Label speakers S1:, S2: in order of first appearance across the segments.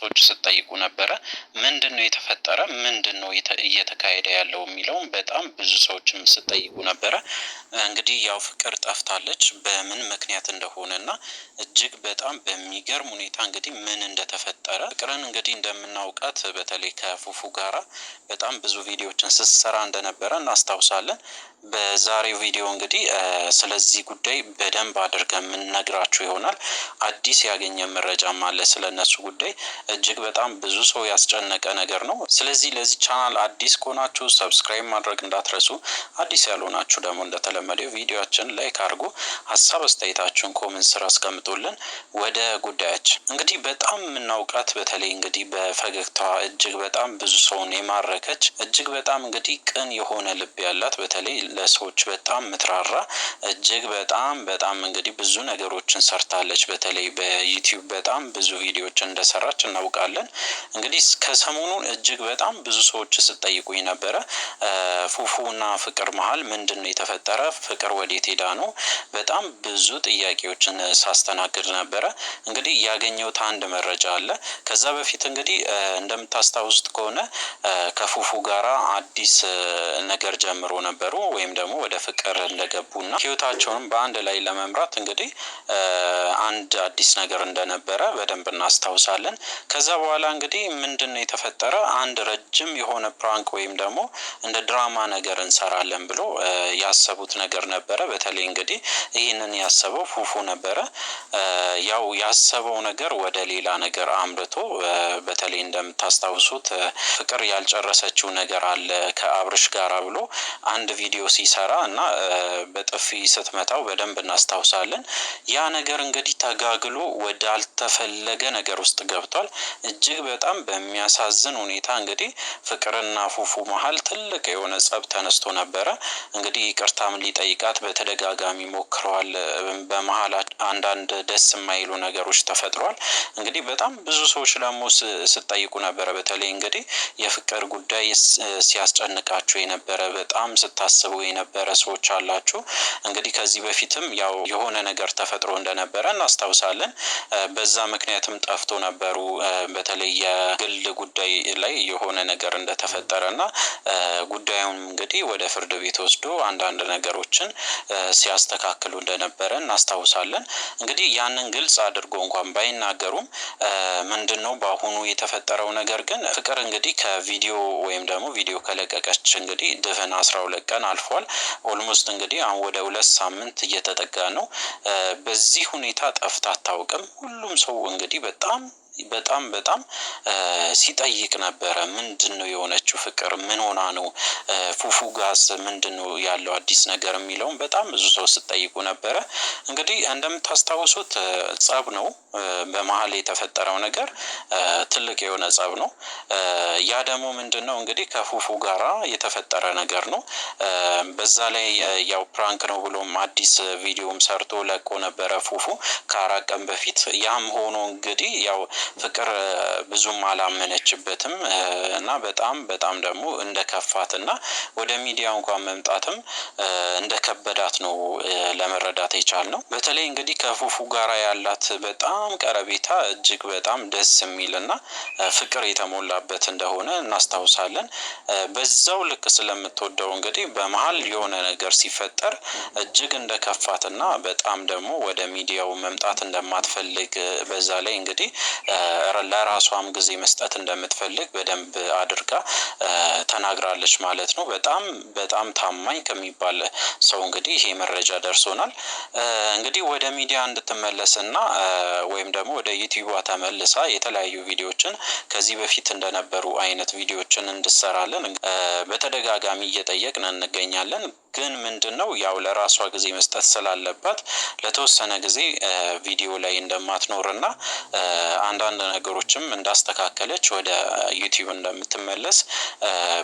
S1: ሰዎች ስትጠይቁ ነበረ። ምንድነው የተፈጠረ ምንድነው እየተካሄደ ያለው የሚለውን በጣም ብዙ ሰዎችም ስትጠይቁ ነበረ። እንግዲህ ያው ፍቅር ጠፍታለች በምን ምክንያት እንደሆነና እጅግ በጣም በሚገርም ሁኔታ እንግዲህ ምን እንደተፈጠረ ፍቅርን እንግዲህ እንደምናውቃት በተለይ ከፉፉ ጋራ በጣም ብዙ ቪዲዮዎችን ስትሰራ እንደነበረ እናስታውሳለን። በዛሬው ቪዲዮ እንግዲህ ስለዚህ ጉዳይ በደንብ አድርገን የምንነግራችሁ ይሆናል። አዲስ ያገኘ መረጃም አለ ስለነሱ ጉዳይ እጅግ በጣም ብዙ ሰው ያስጨነቀ ነገር ነው። ስለዚህ ለዚህ ቻናል አዲስ ከሆናችሁ ሰብስክራይብ ማድረግ እንዳትረሱ፣ አዲስ ያልሆናችሁ ደግሞ እንደተለመደው ቪዲዮአችን ላይክ አድርጉ፣ ሀሳብ አስተያየታችሁን ኮሜንት ስራ አስቀምጡልን። ወደ ጉዳያችን እንግዲህ በጣም የምናውቃት በተለይ እንግዲህ በፈገግታዋ እጅግ በጣም ብዙ ሰውን የማረከች እጅግ በጣም እንግዲህ ቅን የሆነ ልብ ያላት በተለይ ለሰዎች በጣም ምትራራ እጅግ በጣም እንግዲህ ብዙ ነገሮችን ሰርታለች። በተለይ በዩቲዩብ በጣም ብዙ ቪዲዮዎችን እንደሰራች እናውቃለን። እንግዲህ ከሰሞኑን እጅግ በጣም ብዙ ሰዎች ስትጠይቁኝ ነበረ ፉፉና ፍቅር መሀል ምንድነው የተፈጠረ? ፍቅር ወዴት ሄዳ ነው? በጣም ብዙ ጥያቄዎችን ሳስተናግድ ነበረ። እንግዲህ ያገኘሁት አንድ መረጃ አለ። ከዛ በፊት እንግዲህ እንደምታስታውሱት ከሆነ ከፉፉ ጋራ አዲስ ነገር ጀምሮ ነበሩ ወይም ደግሞ ወደ ፍቅር እንደገቡና ህይወታቸውን በአንድ ላይ ለመምራት እንግዲህ አንድ አዲስ ነገር እንደነበረ በደንብ እናስታውሳለን። ከዛ በኋላ እንግዲህ ምንድነው የተፈጠረ? አንድ ረጅም የሆነ ፕራንክ ወይም ደግሞ እንደ ድራማ ነገር እንሰራለን ብሎ ያሰቡት ነገር ነበረ። በተለይ እንግዲህ ይህንን ያሰበው ፉፉ ነበረ። ያው ያሰበው ነገር ወደ ሌላ ነገር አምርቶ በተለይ እንደምታስታውሱት ፍቅር ያልጨረሰችው ነገር አለ ከአብርሽ ጋራ ብሎ አንድ ቪዲዮ ሲሰራ እና በጥፊ ስትመታው በደንብ እናስታውሳለን። ያ ነገር እንግዲህ ተጋግሎ ወደ አልተፈለገ ነገር ውስጥ ገብቷል። እጅግ በጣም በሚያሳዝን ሁኔታ እንግዲህ ፍቅርና ፉፉ መሀል ትልቅ የሆነ ጸብ ተነስቶ ነበረ። እንግዲህ ይቅርታም ሊጠይቃት በተደጋጋሚ ሞክረዋል። በመሀል አንዳንድ ደስ የማይሉ ነገሮች ተፈጥሯል። እንግዲህ በጣም ብዙ ሰዎች ደግሞ ስትጠይቁ ነበረ። በተለይ እንግዲህ የፍቅር ጉዳይ ሲያስጨንቃችሁ የነበረ በጣም ስታስቡ የነበረ ሰዎች አላችሁ። እንግዲህ ከዚህ በፊትም ያው የሆነ ነገር ተፈጥሮ እንደነበረ እናስታውሳለን። በዛ ምክንያትም ጠፍቶ ነበሩ። በተለይ የግል ጉዳይ ላይ የሆነ ነገር እንደተፈጠረና ጉዳዩን እንግዲህ ወደ ፍርድ ቤት ወስዶ አንዳንድ ነገሮችን ሲያስተካክሉ እንደነበረ እናስታውሳለን። እንግዲህ ያንን ግልጽ አድርጎ እንኳን ባይናገሩም ምንድነው በአሁኑ የተፈጠረው ነገር ግን ፍቅር እንግዲህ ከቪዲዮ ወይም ደግሞ ቪዲዮ ከለቀቀች እንግዲህ ድፍን 12 ቀን አልፏል። ኦልሞስት እንግዲህ አሁን ወደ 2 ሳምንት እየተጠጋ ነው። በዚህ ሁኔታ ጠፍታ አታውቅም። ሁሉም ሰው እንግዲህ በጣም ሲጠይቅ ነበረ። ምንድነው የሆነችው ፍቅር? ምን ሆና ነው? ፉፉ ጋስ ምንድነው ያለው አዲስ ነገር የሚለውን በጣም ብዙ ሰው ስትጠይቁ ነበረ። እንግዲህ እንደምታስታውሱት ጸብ ነው በመሀል የተፈጠረው ነገር ትልቅ የሆነ ጸብ ነው። ያ ደግሞ ምንድነው እንግዲህ ከፉፉ ጋራ የተፈጠረ ነገር ነው። በዛ ላይ ያው ፕራንክ ነው ብሎም አዲስ ቪዲዮም ሰርቶ ለቆ ነበረ ፉፉ ከ4 ቀን በፊት። ያም ሆኖ እንግዲህ ያው ፍቅር ብዙም አላመነችበትም እና በጣም ደግሞ እንደከፋትና ወደ ሚዲያ እንኳን መምጣትም እንደከበዳት ነው ለመረዳት የቻልነው። በተለይ እንግዲህ ከፉፉ ጋራ ያላት በጣም ቀረቤታ እጅግ በጣም ደስ የሚልና ፍቅር የተሞላበት እንደሆነ እናስታውሳለን። በዛው ልክ ስለምትወደው እንግዲህ በመሀል የሆነ ነገር ሲፈጠር እጅግ እንደከፋትና በጣም ደግሞ ወደ ሚዲያው መምጣት እንደማትፈልግ በዛ ላይ እንግዲህ ለራሷም ጊዜ መስጠት እንደምትፈልግ በደንብ አድርጋ ተናግራለች ማለት ነው። በጣም ታማኝ ከሚባል ሰው እንግዲህ ይሄ መረጃ ደርሶናል። እንግዲህ ወደ ሚዲያ እንድትመለስና ወይም ደግሞ ወደ ዩቲዩብ ተመልሳ የተለያዩ ቪዲዮዎችን ከዚህ በፊት እንደነበሩ አይነት ቪዲዮዎችን እንድሰራለን በተደጋጋሚ እየጠየቅን እንገኛለን። ግን ምንድነው ያው ለራሷ ጊዜ መስጠት ስላለባት ለተወሰነ ጊዜ ቪዲዮ ላይ እንደማትኖርና አንዳንድ ነገሮችም እንዳስተካከለች ወደ ዩቲዩብ እንደምትመለስ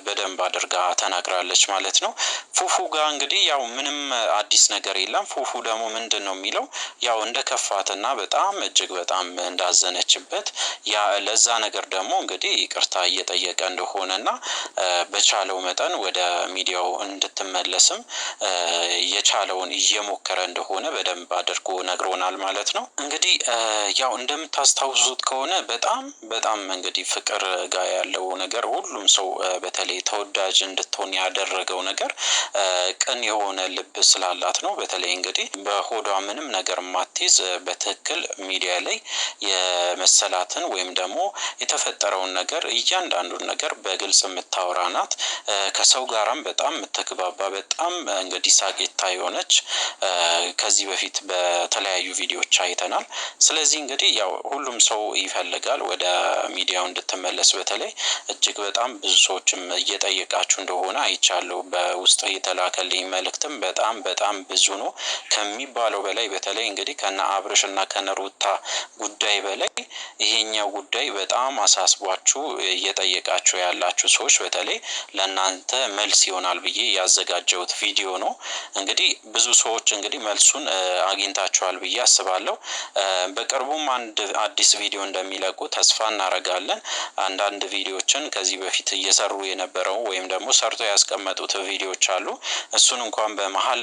S1: በደንብ አድርጋ ተናግራለች ማለት ነው። ፉፉ ጋር እንግዲህ ያው ምንም አዲስ ነገር የለም። ፉፉ ደግሞ ምንድነው የሚለው ያው እንደከፋትና በጣም እጅግ በጣም እንዳዘነችበት ያ ለዛ ነገር ደግሞ እንግዲህ ይቅርታ እየጠየቀ እንደሆነና በቻለው መጠን ወደ ሚዲያው እንድትመለስም ለመመለስም የቻለውን እየሞከረ እንደሆነ በደንብ አድርጎ ነግሮናል ማለት ነው። እንግዲህ ያው እንደምታስታውሱት ከሆነ በጣም እንግዲህ ፍቅር ጋር ያለው ነገር ሁሉም ሰው በተለይ ተወዳጅ እንድትሆን ያደረገው ነገር ቅን የሆነ ልብ ስላላት ነው። በተለይ እንግዲህ በሆዷ ምንም ነገር ማትይዝ በትክክል ሚዲያ ላይ የመሰላትን ወይም ደግሞ የተፈጠረውን ነገር እያንዳንዱን ነገር በግልጽ የምታወራ ናት። ከሰው ጋራም በጣም የምትግባባ በጣም እንግዲህ ሳቂታ የሆነች ከዚህ በፊት በተለያዩ ቪዲዮዎች አይተናል። ስለዚህ እንግዲህ ያው ሁሉም ሰው ይፈልጋል ወደ ሚዲያው እንድትመለስ። በተለይ እጅግ በጣም ብዙ ሰዎችም እየጠየቃችሁ እንደሆነ አይቻለሁ። በውስጥ የተላከልኝ መልእክትም በጣም ብዙ ነው ከሚባለው በላይ። በተለይ እንግዲህ ከነ አብርሽ እና ከነ ሩታ ጉዳይ በላይ ይሄኛው ጉዳይ በጣም አሳስቧችሁ እየጠየቃችሁ ያላችሁ ሰዎች በተለይ ለእናንተ መልስ ይሆናል ብዬ ያዘጋጀሁት ቪዲዮ ነው። እንግዲህ ብዙ ሰዎች እንግዲህ መልሱን አግኝታችኋል ብዬ አስባለሁ። በቅርቡም አንድ አዲስ ቪዲዮ እንደሚለቁ ተስፋ እናደርጋለን። አንዳንድ ቪዲዮዎችን ከዚህ በፊት እየሰሩ የነበረው ወይም ደግሞ ሰርቶ ያስቀመጡት ቪዲዮዎች አሉ። እሱን እንኳን በመሀል